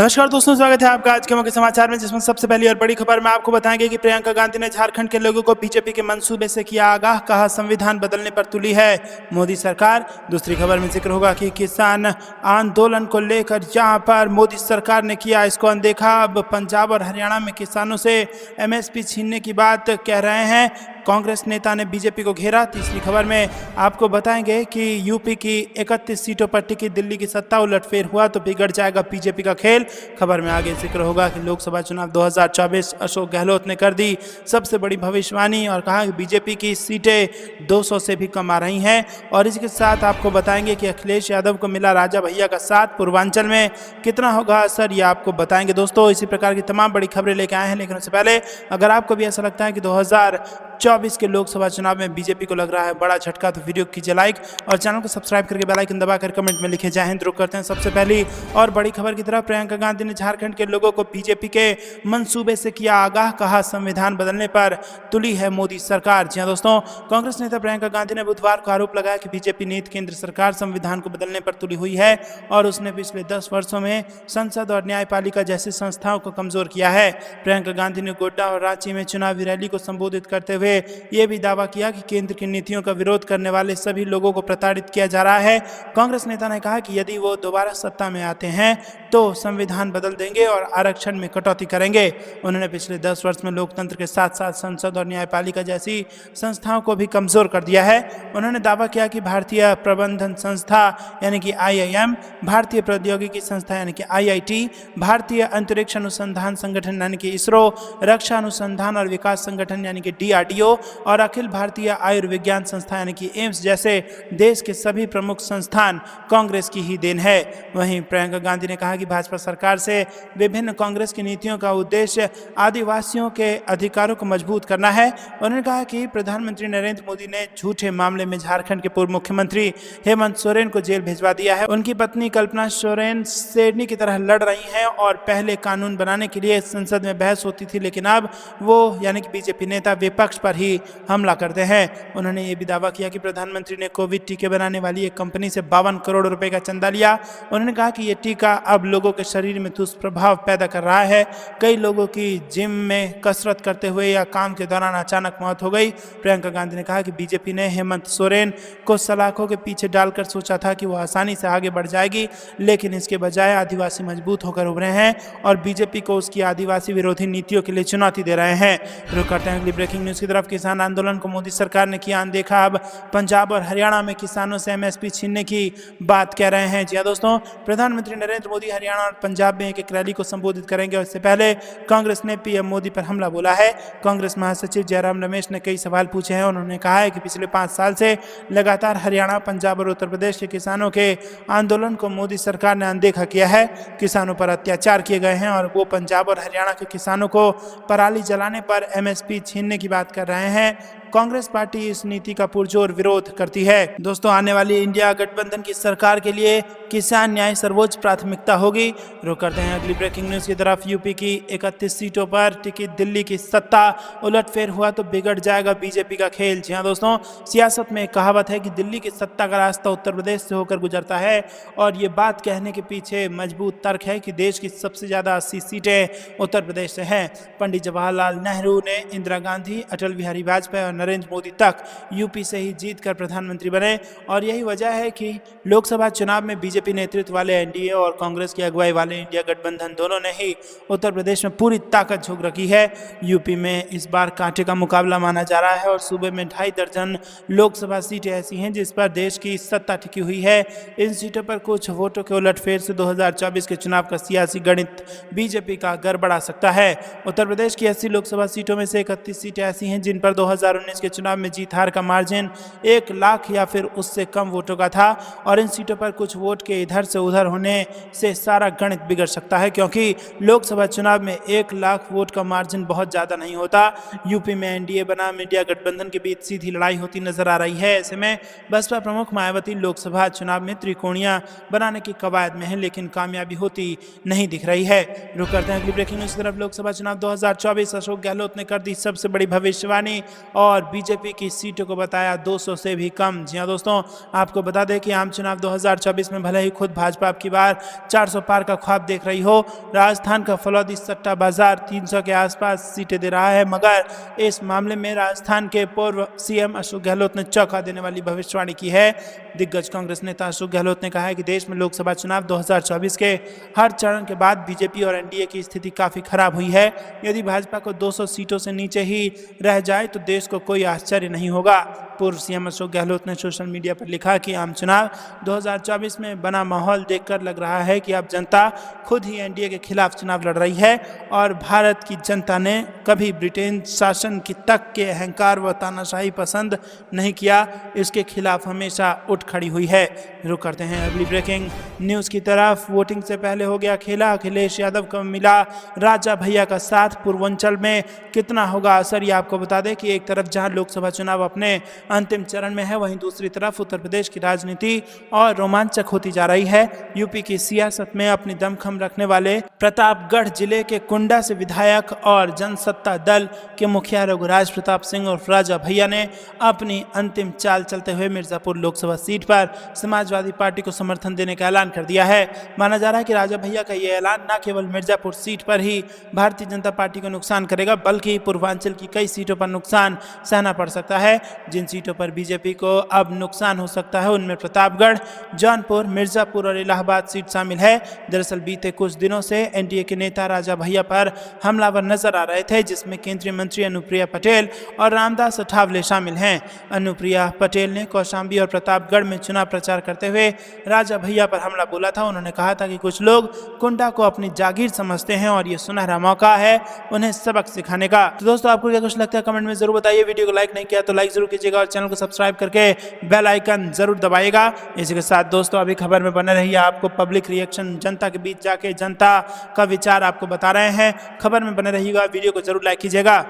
नमस्कार दोस्तों, स्वागत है आपका आज के मुख्य समाचार में, जिसमें सबसे पहली और बड़ी खबर में आपको बताएंगे कि प्रियंका गांधी ने झारखंड के लोगों को बीजेपी के मंसूबे से किया आगाह, कहा संविधान बदलने पर तुली है मोदी सरकार। दूसरी खबर में जिक्र होगा कि किसान आंदोलन को लेकर जहां पर मोदी सरकार ने किया इसको अनदेखा, अब पंजाब और हरियाणा में किसानों से एमएसपी छीनने की बात कह रहे हैं। कांग्रेस नेता ने बीजेपी को घेरा। तीसरी खबर में आपको बताएंगे कि यूपी की 31 सीटों पर टिकी दिल्ली की सत्ता उलटफेर हुआ तो बिगड़ जाएगा बीजेपी का खेल। खबर में आगे जिक्र होगा कि लोकसभा चुनाव 2024 अशोक गहलोत ने कर दी सबसे बड़ी भविष्यवाणी और कहा कि बीजेपी की सीटें 200 से भी कम आ रही हैं। और इसके साथ आपको बताएंगे कि अखिलेश यादव को मिला राजा भैया का साथ, पूर्वांचल में कितना होगा असर, ये आपको बताएंगे दोस्तों। इसी प्रकार की तमाम बड़ी खबरें लेके आए हैं, लेकिन उससे पहले अगर आपको भी ऐसा लगता है कि 2024 के लोकसभा चुनाव में बीजेपी को लग रहा है बड़ा झटका, तो वीडियो कीजिए लाइक और चैनल को सब्सक्राइब करके बेल आइकन दबाकर कमेंट में लिखे जय हिंद। रुक करते हैं सबसे पहली और बड़ी खबर की तरफ। प्रियंका गांधी ने झारखंड के लोगों को बीजेपी के मंसूबे से किया आगाह, कहा संविधान बदलने पर तुली है मोदी सरकार। जी हां दोस्तों, कांग्रेस नेता प्रियंका गांधी ने बुधवार को आरोप लगाया कि बीजेपी नीति केंद्र सरकार संविधान को बदलने पर तुली हुई है और उसने पिछले 10 वर्षों में संसद और न्यायपालिका जैसी संस्थाओं को कमजोर किया है। प्रियंका गांधी ने गोड्डा और रांची में चुनावी रैली को संबोधित करते हुए यह भी दावा किया कि केंद्र की नीतियों का विरोध करने वाले सभी लोगों को प्रताड़ित किया जा रहा है। कांग्रेस नेता ने कहा कि यदि वो दोबारा सत्ता में आते हैं तो संविधान बदल देंगे और आरक्षण में कटौती करेंगे। उन्होंने पिछले 10 वर्ष में लोकतंत्र के साथ साथ संसद और न्यायपालिका जैसी संस्थाओं को भी कमजोर कर दिया है। उन्होंने दावा किया कि भारतीय प्रबंधन संस्था यानी कि IIM, भारतीय प्रौद्योगिकी संस्था यानी कि IIT, भारतीय अंतरिक्ष अनुसंधान संगठन यानी कि ISRO, रक्षा अनुसंधान और विकास संगठन यानी कि DRDO और अखिल भारतीय आयुर्विज्ञान संस्था यानी कि एम्स जैसे देश के सभी प्रमुख संस्थान कांग्रेस की ही देन है। वहीं प्रियंका गांधी ने कहा कि भाजपा सरकार से विभिन्न कांग्रेस की नीतियों का उद्देश्य आदिवासियों के अधिकारों को मजबूत करना है। उन्होंने कहा कि प्रधानमंत्री नरेंद्र मोदी ने झूठे मामले में झारखंड के पूर्व मुख्यमंत्री हेमंत सोरेन को जेल भिजवा दिया है। उनकी पत्नी कल्पना सोरेन शेरनी की तरह लड़ रही हैं और पहले कानून बनाने के लिए संसद में बहस होती थी, लेकिन अब वो यानी कि बीजेपी नेता विपक्ष पर ही हमला करते हैं। उन्होंने ये भी दावा किया कि प्रधानमंत्री ने कोविड टीके बनाने वाली एक कंपनी से 52 करोड़ रुपए का चंदा लिया। उन्होंने कहा कि ये टीका अब लोगों के शरीर में दुष्प्रभाव पैदा कर रहा है। कई लोगों की जिम में कसरत करते हुए या काम के दौरान अचानक मौत हो गई। प्रियंका गांधी ने कहा कि बीजेपी ने हेमंत सोरेन को सलाखों के पीछे डालकर सोचा था कि वो आसानी से आगे बढ़ जाएगी, लेकिन इसके बजाय आदिवासी मजबूत होकर उभरे हैं और बीजेपी को उसकी आदिवासी विरोधी नीतियों के लिए चुनौती दे रहे हैं। रुक करते हैं अगली ब्रेकिंग न्यूज की तरफ। किसान आंदोलन को मोदी सरकार ने किया अनदेखा, अब पंजाब और हरियाणा में किसानों से एमएसपी छीनने की बात कह रहे हैं। जी हां दोस्तों, प्रधानमंत्री नरेंद्र मोदी हरियाणा और पंजाब में एक रैली को संबोधित करेंगे और इससे पहले कांग्रेस ने पीएम मोदी पर हमला बोला है। कांग्रेस महासचिव जयराम रमेश ने कई सवाल पूछे हैं। उन्होंने कहा है कि पिछले 5 साल से लगातार हरियाणा, पंजाब और उत्तर प्रदेश के किसानों के आंदोलन को मोदी सरकार ने अनदेखा किया है। किसानों पर अत्याचार किए गए हैं और वो पंजाब और हरियाणा के किसानों को पराली जलाने पर एमएसपी छीनने की बात कर रहे हैं। कांग्रेस पार्टी इस नीति का पुरजोर विरोध करती है। दोस्तों, आने वाली इंडिया गठबंधन की सरकार के लिए किसान न्याय सर्वोच्च प्राथमिकता होगी। रुक करते हैं अगली ब्रेकिंग न्यूज की तरफ। यूपी की 31 सीटों पर टिकी दिल्ली की सत्ता उलटफेर हुआ तो बिगड़ जाएगा बीजेपी का खेल। जी हां दोस्तों, सियासत में एक कहावत है कि दिल्ली की सत्ता का रास्ता उत्तर प्रदेश से होकर गुजरता है और ये बात कहने के पीछे मजबूत तर्क है कि देश की सबसे ज्यादा 80 सीटें उत्तर प्रदेश से हैं। पंडित जवाहरलाल नेहरू ने इंदिरा गांधी, अटल बिहारी वाजपेयी और नरेंद्र मोदी तक यूपी से ही जीतकर प्रधानमंत्री बने और यही वजह है कि लोकसभा चुनाव में बीजेपी नेतृत्व वाले एनडीए और कांग्रेस की अगुवाई वाले इंडिया गठबंधन दोनों ने ही उत्तर प्रदेश में पूरी ताकत झोंक रखी है। यूपी में इस बार कांटे का मुकाबला माना जा रहा है और सूबे में 2.5 दर्जन लोकसभा सीटें ऐसी हैं जिस पर देश की सत्ता टिकी हुई है। इन सीटों पर कुछ वोटों के उलटफेर से 2024 के चुनाव का सियासी गणित बीजेपी का गड़बड़ा सकता है। उत्तर प्रदेश की 80 लोकसभा सीटों में से 31 सीटें ऐसी हैं जिन पर 2019 के चुनाव में जीत हार का मार्जिन 1 लाख या फिर उससे कम वोटों का था और इन सीटों पर कुछ वोट के इधर से उधर होने से सारा गणित बिगड़ सकता है, क्योंकि लोकसभा चुनाव में 1 लाख वोट का मार्जिन बहुत ज्यादा नहीं होता। यूपी में एनडीए बनाम इंडिया गठबंधन के बीच सीधी लड़ाई होती नजर आ रही है। ऐसे में बसपा प्रमुख मायावती लोकसभा चुनाव में त्रिकोणिया बनाने की कवायद में है, लेकिन कामयाबी होती नहीं दिख रही है। रुक करते हैं अगली ब्रेकिंग न्यूज की तरफ। लोकसभा चुनाव 2024 अशोक गहलोत ने कर दी सबसे बड़ी भविष्यवाणी और और बीजेपी की सीटों को बताया 200 से भी कम। जी हां दोस्तों, आपको बता दें कि आम चुनाव 2024 में भले ही खुद भाजपा अब की बार 400 पार का ख्वाब देख रही हो, राजस्थान का फलौदी सट्टा बाजार 300 के आसपास सीटें दे रहा है, मगर इस मामले में राजस्थान के पूर्व सीएम अशोक गहलोत ने चौंका देने वाली भविष्यवाणी की है। दिग्गज कांग्रेस नेता अशोक गहलोत ने कहा है कि देश में लोकसभा चुनाव 2024 के हर चरण के बाद बीजेपी और एनडीए की स्थिति काफी खराब हुई है। यदि भाजपा को 200 सीटों से नीचे ही रह जाए तो देश को कोई आश्चर्य नहीं होगा। पूर्व सीएम अशोक गहलोत ने सोशल मीडिया पर लिखा कि आम चुनाव 2024 में बना माहौल देखकर लग रहा है कि अब जनता खुद ही एनडीए के खिलाफ चुनाव लड़ रही है और भारत की जनता ने कभी ब्रिटेन शासन की तक के अहंकार व तानाशाही पसंद नहीं किया, इसके खिलाफ हमेशा उठ खड़ी हुई है। रुक करते हैं अगली ब्रेकिंग न्यूज की तरफ। वोटिंग से पहले हो गया खेला, अखिलेश यादव को मिला राजा भैया का साथ। पूर्वांचल में कितना होगा असर, ये आपको बता दें कि एक तरफ जहां लोकसभा चुनाव अपने अंतिम चरण में है, वहीं दूसरी तरफ उत्तर प्रदेश की राजनीति और रोमांचक होती जा रही है। यूपी की सियासत में अपनी दमखम रखने वाले प्रतापगढ़ जिले के कुंडा से विधायक और जनसत्ता दल के मुखिया रघुराज प्रताप सिंह और राजा भैया ने अपनी अंतिम चाल चलते हुए मिर्जापुर लोकसभा सीट पर समाजवादी पार्टी को समर्थन देने का ऐलान कर दिया है। माना जा रहा है कि राजा भैया का यह ऐलान न केवल मिर्जापुर सीट पर ही भारतीय जनता पार्टी को नुकसान करेगा, बल्कि पूर्वांचल की कई सीटों पर नुकसान सहना पड़ सकता है। जिन सीटों पर बीजेपी को अब नुकसान हो सकता है उनमें प्रतापगढ़, जौनपुर, मिर्जापुर और इलाहाबाद सीट शामिल है। दरअसल बीते कुछ दिनों से एनडीए के नेता राजा भैया पर हमलावर नजर आ रहे थे, जिसमें केंद्रीय मंत्री अनुप्रिया पटेल और रामदास अठावले शामिल हैं। अनुप्रिया पटेल ने कौशाम्बी और प्रतापगढ़ में चुनाव प्रचार करते हुए राजा भैया पर हमला बोला था। उन्होंने कहा था कि कुछ लोग कुंडा को अपनी जागीर समझते हैं और ये सुनहरा मौका है उन्हें सबक सिखाने का। तो दोस्तों, आपको क्या कुछ लगता है कमेंट में जरूर बताइए। वीडियो को लाइक नहीं किया तो लाइक जरूर कीजिएगा और चैनल को सब्सक्राइब करके बेल आइकन जरूर दबाइएगा। इसी के साथ दोस्तों, अभी खबर में बने रहिए, आपको पब्लिक रिएक्शन जनता के बीच जाके जनता का विचार आपको बता रहे हैं। खबर में बने रहिएगा, वीडियो को जरूर लाइक कीजिएगा।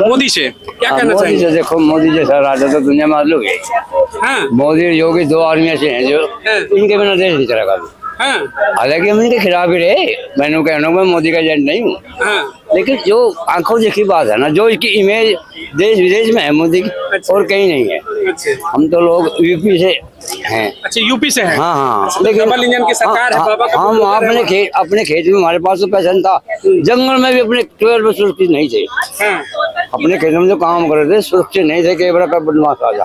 मोदी से क्या कहना मोदी चाहिए? से देखो, मोदी जैसा राजा तो दुनिया में मालूम है। हाँ, मोदी और योगी दो आदमी ऐसे हैं जो इनके बिना देश नहीं चलेगा। हाँ, हालांकि हम इनके खिलाफ ही रहे, मैंने कहना मैं मोदी का एजेंट नहीं हूँ, हाँ, लेकिन जो आंखों देखी बात है ना, जो इसकी इमेज देश विदेश में है मोदी की, और कहीं नहीं है। अच्छा, हम तो लोग यूपी से हैं। अच्छा, यूपी से है। हाँ हाँ, लेकिन डबल इंजन की सरकार है, बाबा का हम अपने खेत में हमारे पास तो पैसा था, जंगल में भी अपने 12 में सुरक्षित नहीं थे। हाँ, अपने खेतों में जो काम कर रहे थे सुरक्षित नहीं थे, कई बड़ा का बदमाश आ जा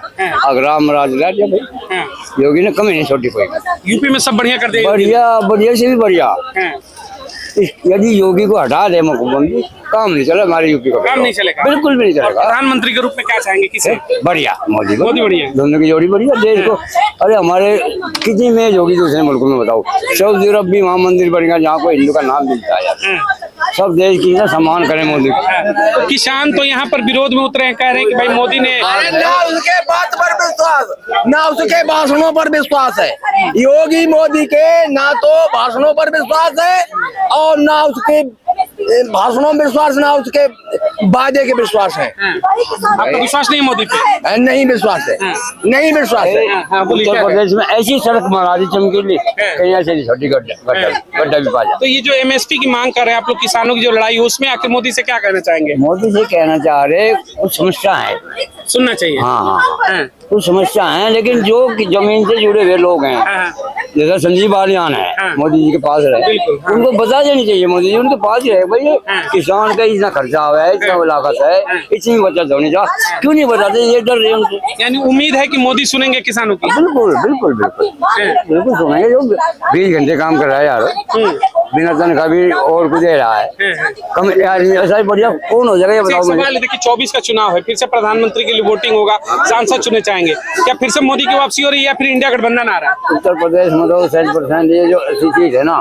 अग्राम राजराज भाई। हाँ, योगी ने कमी नहीं छोटी कोई। यूपी में सब बढ़िया कर दिया। बढ़िया बढ़िया से भी बढ़िया। हाँ, यदि योगी को हटा दे मुख्यमंत्री, काम नहीं चला हमारे यूपी का। काम नहीं चलेगा, बिल्कुल भी नहीं और चलेगा। प्रधानमंत्री के रूप में क्या चाहेंगे? किसे? बढ़िया मोदी को, मोदी बढ़िया। दोनों की जोड़ी बढ़िया देश को। अरे हमारे कितनी में योगी दूसरे मुल्कों में बताओ, सऊदी अरब भी वहाँ मंदिर बढ़िया जहाँ को हिंदू का नाम मिलता है यार। सब देश की ना सम्मान करें मोदी को। तो किसान तो यहाँ पर विरोध में उतरे हैं, कह रहे हैं कि भाई मोदी ने ना उसके बात पर विश्वास, ना उसके भाषणों पर विश्वास है। योगी मोदी के ना तो भाषणों पर विश्वास है और ना उसके भाषणों में विश्वास, ना उसके वादे के विश्वास है। आपको विश्वास नहीं है मोदी पे? नहीं विश्वास है, नहीं विश्वास है। हाँ, बोलिए, उत्तर क्या कहें? प्रदेश में ऐसी सड़क बना दी चमकीली, कहीं ऐसे छोटी गड्ढा भी पा जाए। तो ये जो एमएसपी की मांग कर रहे हैं आप लोग, किसानों की जो लड़ाई है, उसमें आखिर मोदी से क्या कहना चाहेंगे? मोदी से कहना चाह रहे कुछ समस्या है। सुनना चाहिए। हाँ हाँ, कुछ समस्या है, लेकिन जो जमीन से जुड़े हुए लोग हैं, हाँ, जैसा संजीव बालियान है, हाँ। मोदी जी के पास रहे, बिल्कुल, हाँ। उनको बता देनी चाहिए। मोदी जी उनके पास ही है भाई, हाँ। किसान का इतना खर्चा हुआ है, इतना लागत है, इतनी बचत होनी चाहिए, क्यों नहीं बताते? ये डर रहे उनसे। यानी उम्मीद है कि मोदी सुनेंगे किसानों की। बिल्कुल बिल्कुल बिल्कुल बिल्कुल सुनेंगे। जो 20 घंटे काम कर रहा है यार, बिना तनख्वाह भी और कुछ दे रहा है, कम यार ऐसा ही बढ़िया कौन हो जाएगा ये एक बताओ मुझे। सवाल है, देखिए 24 का चुनाव है, फिर से प्रधानमंत्री के लिए वोटिंग होगा, सांसद चुने जाएंगे, क्या फिर से मोदी की वापसी हो रही है या फिर इंडिया गठबंधन आ रहा है? उत्तर प्रदेश में तो 60% ये जो 80 चीज है ना,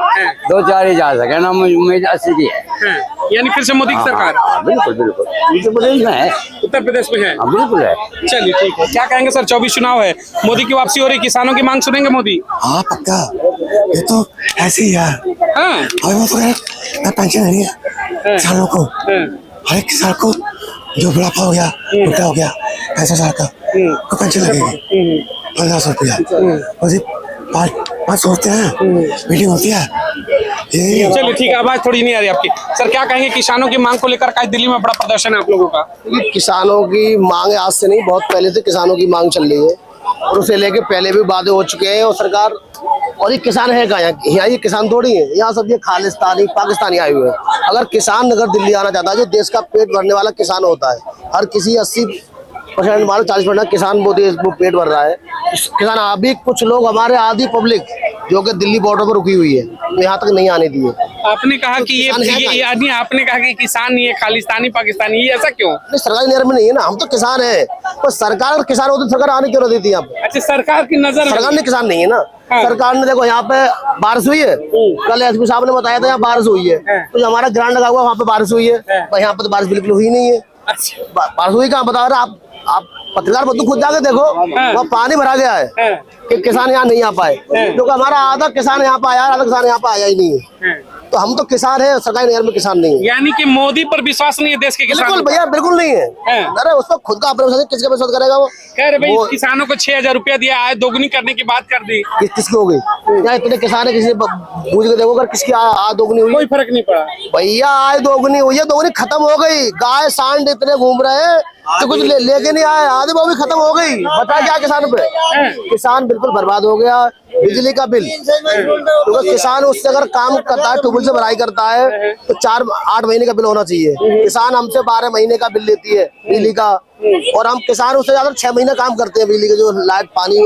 2-4 ही जा सके ना, उम्मीद 80 की है। यानी फिर से मोदी की सरकार? बिल्कुल बिल्कुल उत्तर प्रदेश में है। उत्तर प्रदेश में है? हाँ बिल्कुल है। चलिए ठीक है, क्या कहेंगे सर? 24 चुनाव है, मोदी की वापसी हो रही, किसानों की मांग सुनेंगे मोदी? हाँ पक्का, ये तो ऐसे ही यार। हाँ, अभी वो तो मैं पेंशन नहीं है किसानों को, हर एक किसान को जो बुढ़ापा हो गया, बुढ़ा हो गया, 65 साल का, को पेंशन लगेगी 1500 रुपया। और 500 होते हैं, मीटिंग होती है, यही चलिए ठीक है, आवाज थोड़ी नहीं आ रही आपकी। सर क्या कहेंगे किसानों की मांग को लेकर, आज दिल्ली में बड़ा प्रदर्शन है आप लोगों का? ये किसानों की मांग आज से नहीं, बहुत पहले से किसानों की मांग चल रही है और उसे लेके पहले भी वादे हो चुके हैं। और सरकार, और ये किसान है कहाँ? यहाँ ये किसान थोड़ी है, यहाँ सब ये खालिस्तानी पाकिस्तानी आए हुए हैं। अगर किसान अगर दिल्ली आना चाहता है, जो देश का पेट भरने वाला किसान होता है, हर किसी 80% वाले 40% किसान वो पेट भर रहा है। किसान अभी कुछ लोग हमारे आधी पब्लिक जो कि दिल्ली बॉर्डर पर रुकी हुई है, यहाँ तक नहीं आने दिए। आपने कहा कि ये आदमी, आपने कहा कि किसान नहीं है, खालिस्तानी पाकिस्तानी, ये ऐसा क्यों? नहीं, सरकारी नजर में नहीं है ना, हम तो किसान है। तो सरकार अगर किसान होती सरकार आने क्यों नहीं देती यहाँ पे? अच्छा, सरकार की नजर सरकार ने किसान नहीं है ना। हाँ। सरकार ने देखो यहाँ पे बारिश हुई है, कल एसपी साहब ने बताया था यहाँ बारिश हुई है, तो जो हमारा ग्राउंड लगा हुआ वहाँ पे बारिश हुई है, पर यहाँ पे तो बारिश बिल्कुल हुई नहीं है। अच्छा, बारिश हुई कहाँ बता रहे आप पत्रकार बंधु खुद जाके देखो, वहाँ पानी भरा गया है कि किसान यहाँ नहीं आ पाए, क्योंकि हमारा आधा किसान यहाँ पे आया, आधा किसान यहाँ पे आया ही नहीं है। तो हम तो किसान है, सरकारी नजर में किसान नहीं है। यानी कि मोदी पर विश्वास नहीं है देश के किसानों बिल्कुल का? भैया बिल्कुल नहीं है। अरे उसको खुद का अपना विश्वास है, किसका विश्वास करेगा वो? कह रहे भाई किसानों को 6,000 रुपया दिया, आय दोगुनी करने की बात कर दी। किसकी हो गई? यहाँ इतने किसान है, किसी पूछ के देखो अगर किसकी आय दोगुनी हुई? कोई फर्क नहीं पड़ा भैया, आय दोगुनी हुई है, दोगुनी खत्म हो गई। गाय सांड इतने घूम रहे हैं तो कुछ लेके नहीं आए, आधे वो भी खत्म हो गई। बता क्या किसान पे? किसान बिल्कुल बर्बाद हो गया। बिजली का बिल, तो किसान उससे अगर काम करता है, ट्यूबवेल से भराई करता है, तो 4-8 महीने का बिल होना चाहिए। किसान हमसे 12 महीने का बिल लेती है बिजली का, और हम किसान उससे ज्यादा 6 महीने काम करते हैं बिजली के, जो लाइट पानी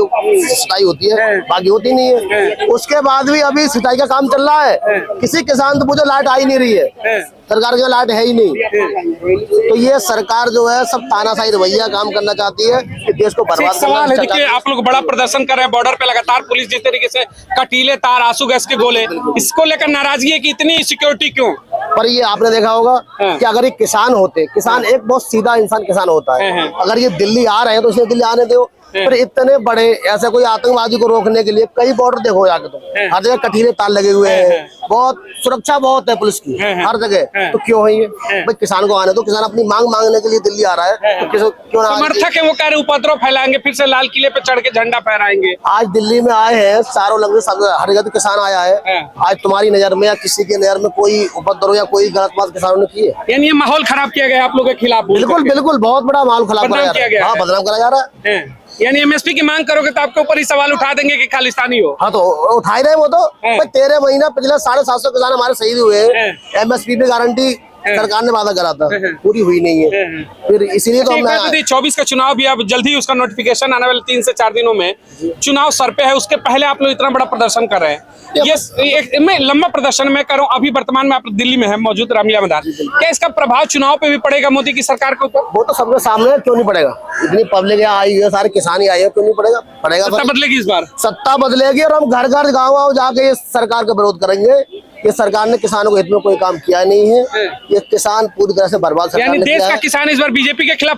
सिंचाई होती है, बाकी होती नहीं है। उसके बाद भी अभी सिंचाई का काम चल रहा है, किसी किसान तो मुझे लाइट आई नहीं रही है, सरकार की लाइट है ही नहीं। तो ये सरकार जो है सब तानाशाही रवैया काम करना चाहती है कि देश को बर्बाद सवाल है, देखिए आप लोग बड़ा प्रदर्शन कर रहे हैं बॉर्डर पे, लगातार पुलिस जिस तरीके से कटीले तार, आंसू गैस के गोले, इसको लेकर नाराजगी है कि इतनी सिक्योरिटी क्यों? पर ये आपने देखा होगा कि अगर ये किसान होते, किसान एक बहुत सीधा इंसान किसान होता है, अगर ये दिल्ली आ रहे हैं तो इसे दिल्ली आने दो। पर इतने बड़े ऐसे कोई आतंकवादी को रोकने के लिए कई बॉर्डर देखो जाके, तो हर जगह कटीले तार लगे हुए हैं, बहुत सुरक्षा बहुत है पुलिस की हर जगह। तो क्यों है ये? भाई किसान को आने दो, किसान अपनी मांग मांगने के लिए दिल्ली आ रहा है, तो क्यों ना? समर्थक है वो कह रहे उपद्रव फैलाएंगे, फिर से लाल किले पे चढ़ के झंडा फहराएंगे। आज दिल्ली में आए हैं चारों लंग हर जगह किसान आया है। आज तुम्हारी नजर में या किसी की नजर में कोई उपद्रव या कोई गलत बात किसानों ने की है? यानी ये माहौल खराब किया गया आप लोगों के खिलाफ? बिल्कुल बिल्कुल, बहुत बड़ा माहौल खराब बदनाम किया गया है। बदनाम करा जा रहा है। यानी एमएसपी की मांग करोगे तो आपके ऊपर ही सवाल उठा देंगे कि खालिस्तानी हो। हाँ, तो उठा ही रहे वो तो। 13 महीना पिछले 750 किसान हमारे शहीद हुए हैं। एमएसपी पे गारंटी सरकार ने वादा करा था, पूरी हुई नहीं है। फिर इसीलिए तो हमने 24 का चुनाव भी अब जल्द ही उसका नोटिफिकेशन आने वाले 3 से 4 दिनों में चुनाव सर पे है, उसके पहले आप लोग इतना बड़ा प्रदर्शन कर रहे हैं। ये मैं लंबा प्रदर्शन मैं कर रहा हूँ, अभी वर्तमान में आप दिल्ली में है मौजूद रामलीला मैदान, क्या इसका प्रभाव चुनाव पे भी पड़ेगा मोदी की सरकार के ऊपर? वो तो सबके सामने, क्यों नहीं पड़ेगा? इतनी पब्लिक आई है, सारे किसान ही आए हैं, क्यों नहीं पड़ेगा? पड़ेगा। सत्ता बदलेगी इस बार, सत्ता बदलेगी और हम घर घर गाँव जाके इस सरकार का विरोध करेंगे। ये सरकार ने किसानों के हित में कोई काम किया नहीं है, ये किसान पूरी तरह से बर्बाद सरकार यानी ने देश किया का है। किसान इस बार बीजेपी के खिलाफ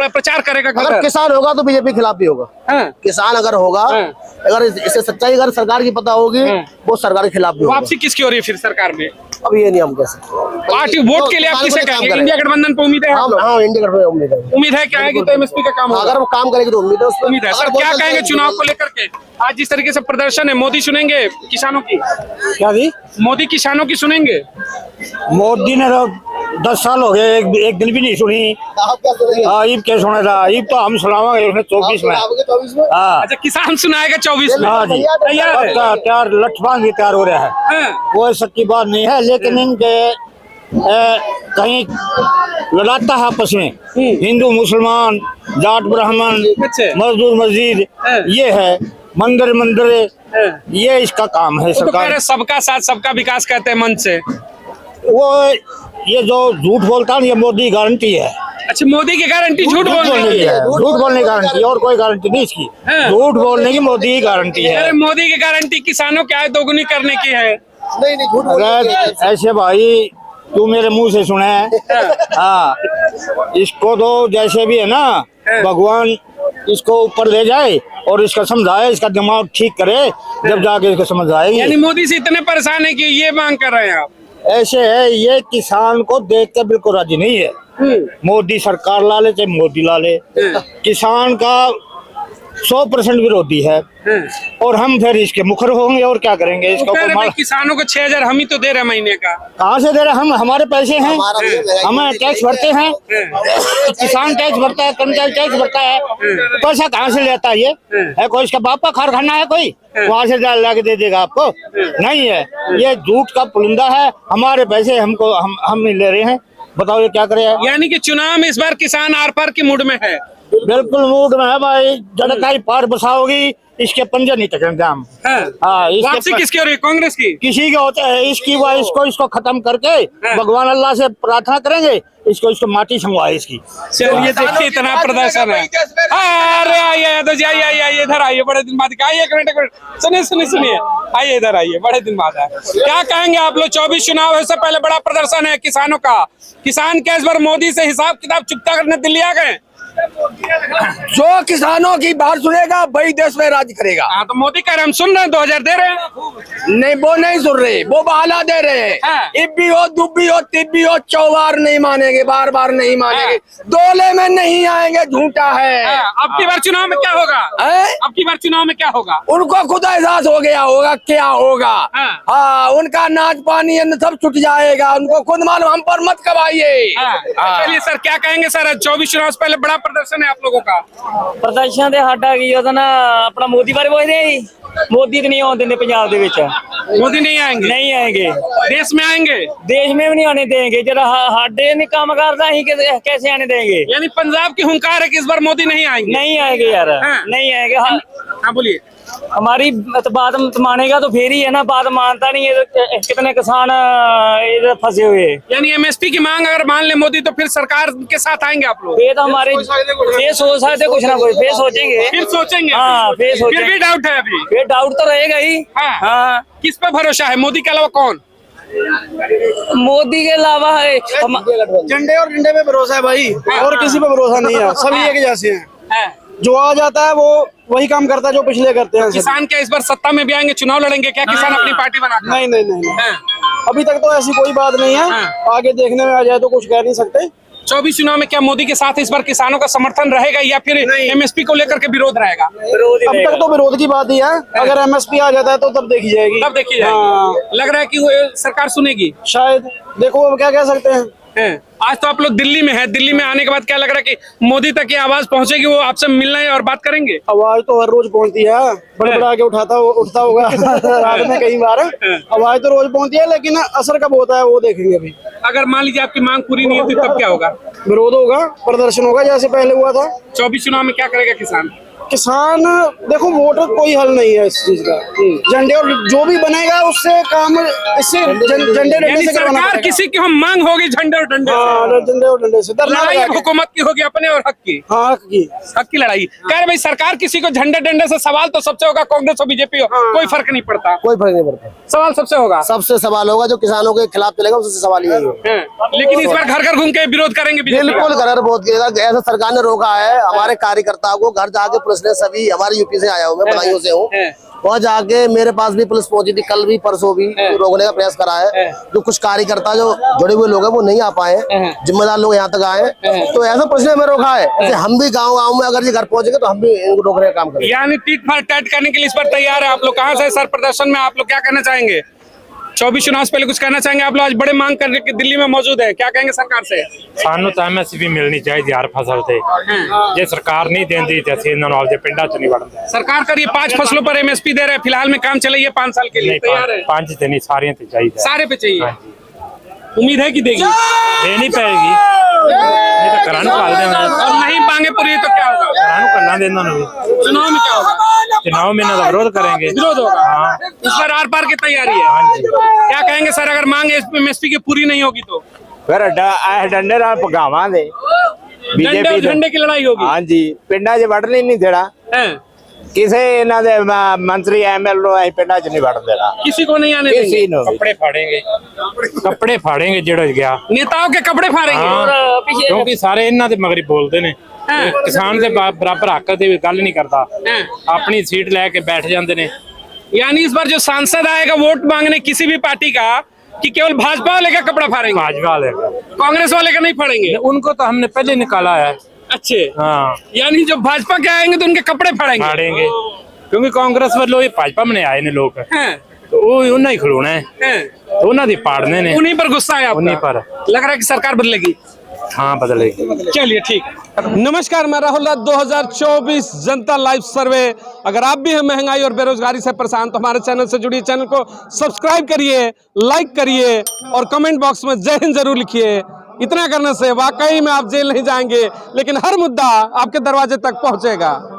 प्रचार करेगा? अगर किसान होगा तो बीजेपी खिलाफ भी होगा। किसान अगर होगा, अगर इसे सच्चाई अगर सरकार की पता होगी, वो सरकार के खिलाफ भी होगा। वापसी किसकी हो रही है फिर सरकार में? अब ये नहीं हम कह सकते। पार्टी वोट के लिए आप किसे कहेंगे? इंडिया गठबंधन पे उम्मीद है? हाँ, इंडिया गठबंधन उम्मीद है। उम्मीद है क्या है कि तो एमएसपी का काम होगा? अगर वो काम करेगी तो उम्मीद है, उस पर उम्मीद है। सर क्या कहेंगे चुनाव को लेकर के? आज जिस तरीके से प्रदर्शन है, मोदी सुनेंगे किसानों की? क्या जी? मोदी किसानों की सुनेंगे? मोदी ने तो 10 साल हो गए, एक दिन भी नहीं सुनी। आप क्या सुनेंगे? ईब क्या सुना था? ईब तो हम सुनावांगे उसने 24 में। 24 में? हाँ अच्छा, किसान सुनाएगा 24 में? हाँ जी, तैयार है? तैयार लठबांध भी तैयार हो रहा है। हाँ। वो सच्ची बात नहीं है, लेकिन इनके कहीं लड़ाता है आपस में, हिंदू मुसलमान, जाट ब्राह्मण, अच्छा। मजदूर मस्जिद, ये है मंदिर, ये इसका काम है वो तो कह सरकार। रहे सबका साथ सबका विकास कहते हैं मन से। वो ये जो झूठ बोलता है, ये मोदी गारंटी है। अच्छा, मोदी की गारंटी झूठ बोलने की है? झूठ बोलने की गारंटी, और कोई गारंटी नहीं इसकी। हाँ। झूठ बोलने की मोदी की गारंटी है। अरे मोदी की गारंटी किसानों की आय दोगुनी करने की है। नहीं झूठ बोल रहे हैं। अगर ऐसे भाई तू मेरे मुंह से सुने, हाँ, इसको तो जैसे भी है ना, भगवान इसको ऊपर ले जाए और इसका समझाए, इसका दिमाग ठीक करे, जब जाके इसको समझ आएगी। यानी मोदी से इतने परेशान है कि ये मांग कर रहे हैं आप? ऐसे है, ये किसान को देख के बिल्कुल राजी नहीं है। मोदी सरकार ला ले चाहे मोदी ला ले, किसान का 100% विरोधी है और हम फिर इसके मुखर होंगे और क्या करेंगे। वो इसका कह कोई रहे माल भाई किसानों को 6,000 हम ही तो दे रहे हैं महीने का। कहाँ से दे रहे, हम हमारे पैसे हैं, हमें टैक्स भरते हैं, किसान टैक्स भरता है, कर्मचारी टैक्स भरता है, तो पैसा कहाँ से लेता है? ये है कोई इसका बाप का कारखाना है कोई वहाँ से ला के दे देगा आपको? नहीं है, ये झूठ का पुलिंदा है। हमारे पैसे हमको हम नहीं ले रहे हैं, बताओ ये क्या करे। यानी कि चुनाव में इस बार किसान आर पार की मूड में है। बिल्कुल मूड में है भाई, जनता ही पार बसाओगी, इसके पंजे नहीं टकेंगे हम। हाँ, वापसी किसकी हो रही है? कांग्रेस की? किसी के होते हैं इसकी, वो इसको खत्म करके भगवान अल्लाह से प्रार्थना करेंगे इसको माटी छंगवाए इसकी। चलिए देखिए इतना प्रदर्शन है। अरे आइए यादव जी, आइए इधर आइए, बड़े दिन बाद आइए, एक मिनट सुनिए आइए इधर आइए, बड़े दिन बाद है। क्या कहेंगे आप लोग? 24 चुनाव है, उससे पहले बड़ा प्रदर्शन है किसानों का। किसान क्या इस बार मोदी से हिसाब किताब चुकता करने दिल्ली आ गए? जो किसानों की बात सुनेगा वही देश में राज करेगा। हाँ तो मोदी कह रहे हम सुन रहे हैं, 2000 दे रहे हैं। नहीं, वो नहीं सुन रहे, वो बहाना दे रहे हैं। इब्बी हो, दुब्बी हो, तिब्बी हो, चौबार नहीं मानेंगे, बार बार नहीं मानेंगे, दोले में नहीं आएंगे, झूठा है। अब की बार चुनाव में क्या होगा? अब की बार चुनाव में क्या होगा? उनको खुद एहसास हो गया होगा क्या होगा। हाँ, उनका नाच पानी सब छूट जाएगा, उनको खुद मालूम, हम पर मत कबाइए। चलिए सर, क्या कहेंगे सर? 24 चुनाव से पहले बड़ा प्रदर्शन है आप लोगों का। ਪ੍ਰਦਰਸ਼ਨ ਦੇ ਸਾਡਾ ਕੀ ਉਹਦਾ ਨਾ ਆਪਣਾ ਮੋਦੀ ਬਾਰੇ ਪੁੱਛਦੇ ਆ ਜੀ। ਮੋਦੀ ਤੇ ਨਹੀਂ ਆਉਣ ਦਿੰਦੇ ਪੰਜਾਬ ਦੇ ਵਿੱਚ। मोदी नहीं आएंगे? ਨਹੀਂ ਆएंगे, देश में आएंगे? देश में भी नहीं आने देंगे। जरा साडे नहीं काम करता ही कैसे आने देंगे? यानी पंजाब की हुंकार है कि इस बार मोदी नहीं आएंगे? नहीं आएंगे यार, नहीं आएंगे। हाँ बोलिए। हमारी बात मानेगा तो फिर ही है ना, बात मानता नहीं है तो कितने किसान इधर फंसे हुए। यानी एमएसपी की मांग अगर मान ले मोदी तो फिर सरकार के साथ आएंगे आप लोग? ये तो हमारे फिर सोच सकते कुछ ना कुछ, फिर सोचेंगे। हाँ, फिर सोचेंगे। फिर भी डाउट है अभी? फिर डाउट तो रहेगा ही। हाँ, किस पे भरोसा है? मोदी के अलावा कौन? मोदी के अलावा है झंडे और डंडे पे भरोसा है भाई, और किसी पे भरोसा नहीं है। सभी एक जैसे हैं, जो आ जाता है वो वही काम करता है जो पिछले करते हैं। किसान क्या इस बार सत्ता में भी आएंगे, चुनाव लड़ेंगे क्या किसान अपनी पार्टी बनाकर? नहीं, अभी तक तो ऐसी कोई बात नहीं है, आगे देखने में आ जाए तो कुछ कह नहीं सकते। 24 चुनाव में क्या मोदी के साथ इस बार किसानों का समर्थन रहेगा या फिर एमएसपी को लेकर के विरोध रहेगा? अब तक तो विरोध की बात ही है, अगर एमएसपी आ जाता है तो तब देखी जाएगी। तब देखी जाएगी। लग रहा है कि वो सरकार सुनेगी शायद, देखो अब क्या कह सकते हैं। आज तो आप लोग दिल्ली में है, दिल्ली में आने के बाद क्या लग रहा है कि मोदी तक ये आवाज पहुंचेगी, वो आपसे मिलने और बात करेंगे? आवाज तो हर रोज पहुंचती है, बड़े बड़ा के उठता होगा रात में कई बार। आवाज तो रोज पहुंचती है, लेकिन असर कब होता है वो देखेंगे अभी। अगर मान लीजिए आपकी मांग पूरी नहीं होती तब क्या होगा? विरोध होगा, प्रदर्शन होगा जैसे पहले हुआ था। 24 चुनाव में क्या करेगा किसान? किसान देखो, वोट कोई हल नहीं है इस चीज का। झंडे और जो भी बनेगा उससे काम, इससे झंडे डंडे से करवाना सरकार पड़ेगा। किसी की हम मांग होगी झंडे और डंडे से। झंडे और डंडे से लड़ाई हुकूमत की होगी अपने और हक की। हाँ, हक की लड़ाई। कह रहे भाई सरकार किसी को झंडे डंडे से, सवाल तो सबसे होगा, कांग्रेस हो बीजेपी हो कोई फर्क नहीं पड़ता। कोई फर्क नहीं पड़ता, सवाल सबसे होगा। सबसे सवाल होगा जो किसानों के खिलाफ चलेगा, उससे सवाल यही होगा। लेकिन इस बार घर घर घूम के विरोध करेंगे बीजेपी का। बिल्कुल घर बहुत ऐसा सरकार ने रोका है। हमारे कार्यकर्ताओं को घर जाके पुलिस ने, सभी हमारे यूपी से आया हूँ मैं, बधाइयों से हूँ, वहाँ जाके मेरे पास भी पुलिस पहुंची थी, कल भी परसों भी रोकने का प्रयास करा है। जो कुछ कार्यकर्ता जो जुड़े हुए लोग हैं वो नहीं आ पाए, जिम्मेदार लोग यहाँ तक आए, तो ऐसा पुलिस ने हमें रोका है। ऐसे हम भी गाँव में अगर ये घर पहुंचेंगे तो हम भी इनको रोकने का काम करेंगे। यानी टीट फाट टैट करने के लिए इस पर तैयार है आप लोग। कहाँ से सर प्रदर्शन में आप लोग क्या कहना चाहेंगे? 24 चुनाव से पहले कुछ कहना चाहेंगे? आप लोग आज बड़े मांग करने के दिल्ली में मौजूद है, क्या कहेंगे सरकार से? ਸਾਨੂੰ ਤਾਂ ਐਮਐਸਪੀ ਮਿਲਣੀ ਚਾਹੀਦੀ ਹਰ ਫਸਲ ਤੇ। ਜੇ ਸਰਕਾਰ ਨਹੀਂ ਦਿੰਦੀ ਤੇ ਅਸੀਂ ਇਹਨਾਂ ਨੂੰ ਆਪਦੇ ਪਿੰਡਾਂ ਚ ਨਹੀਂ ਵੜਦੇ। सरकार कर ये 5 फसलों पर एमएसपी दे रहे हैं, फिलहाल में काम चलाइए 5 साल के लिए, तैयार है? ਪੰਜ ਤੇ ਨਹੀਂ ਸਾਰਿਆਂ ਤੇ ਚਾਹੀਦਾ। सारे पे चाहिए, उम्मीद है कि देगी? ਦੇਣੀ ਪੈਗੀ, ਨਹੀਂ ਤਾਂ ਘਰਾਂ ਨੂੰ ਘੱਲ ਦੇਣਾ। और नहीं मांगे पूरी तो क्या होगा? ਘਰਾਂ ਨੂੰ ਘੱਲਾਂਗੇ ਇਹਨਾਂ ਨੂੰ। चुनाव में क्या होगा? चुनाव में इन्हों का विरोध करेंगे। विरोध होगा। हाँ, इस बार आर पार की तैयारी है। हाँ जी। क्या कहेंगे सर अगर मांग एमएसपी की पूरी नहीं होगी तो? फिर डंडे नाल भगावांगे डंडे और झंडे की लड़ाई होगी। हाँ जी, पिंडा च वड़न ही नहीं देना किसी इन्हां दे मंत्री एमएलए ਅਸੀਂ ਪਿੰਡਾਂ ਚ ਨਹੀਂ ਵੜਨ ਦੇਣਾ किसी को नहीं आने देंगे। किसी ਨੂੰ ਵੀ। कपड़े फाड़ेंगे ਜਿਹੜਾ ਗਿਆ। नेताओं के कपड़े फाड़ेंगे। ਕਿਉਂਕਿ ਸਾਰੇ ਇਹਨਾਂ ਦੇ ਮਗਰ ਹੀ ਬੋਲਦੇ ਨੇ। किसान ਦੇ ਬਰਾਬਰ ਹੱਕ ਦੀ ਗੱਲ ਨਹੀਂ ਕਰਦਾ, ਆਪਣੀ ਸੀਟ ਲੈ ਕੇ बैठ ਜਾਂਦੇ ਨੇ। यानी इस बार जो सांसद आएगा वोट मांगने किसी भी पार्टी का, कि केवल भाजपा वाले का कपड़ा फाड़ेंगे? भाजपा वाले कांग्रेस वाले का नहीं फाड़ेंगे? उनको तो हमने पहले निकाला है। अच्छे हाँ यानी जो भाजपा के आएंगे तो उनके कपड़े फाड़ेंगे फाड़ेंगे क्योंकि कांग्रेस वालों ये भाजपा में आए ने लोग हैं, तो वो उन्हें ही खिलौना है हैं। तो उन्हें दी पाड़ने ने उन्हीं पर गुस्सा है आपका? उन्हीं पर। लग रहा है कि सरकार बदलेगी। हाँ बदलेगी। चलिए ठीक। नमस्कार, मैं राहुल राज। 2024 जनता लाइव सर्वे। अगर आप भी हैं महंगाई और बेरोजगारी से परेशान तो हमारे चैनल से जुड़िए, चैनल को सब्सक्राइब करिए, लाइक करिए और कमेंट बॉक्स में जय हिंद जरूर लिखिए। इतना करने से वाकई में आप जेल नहीं जाएंगे, लेकिन हर मुद्दा आपके दरवाजे तक पहुंचेगा।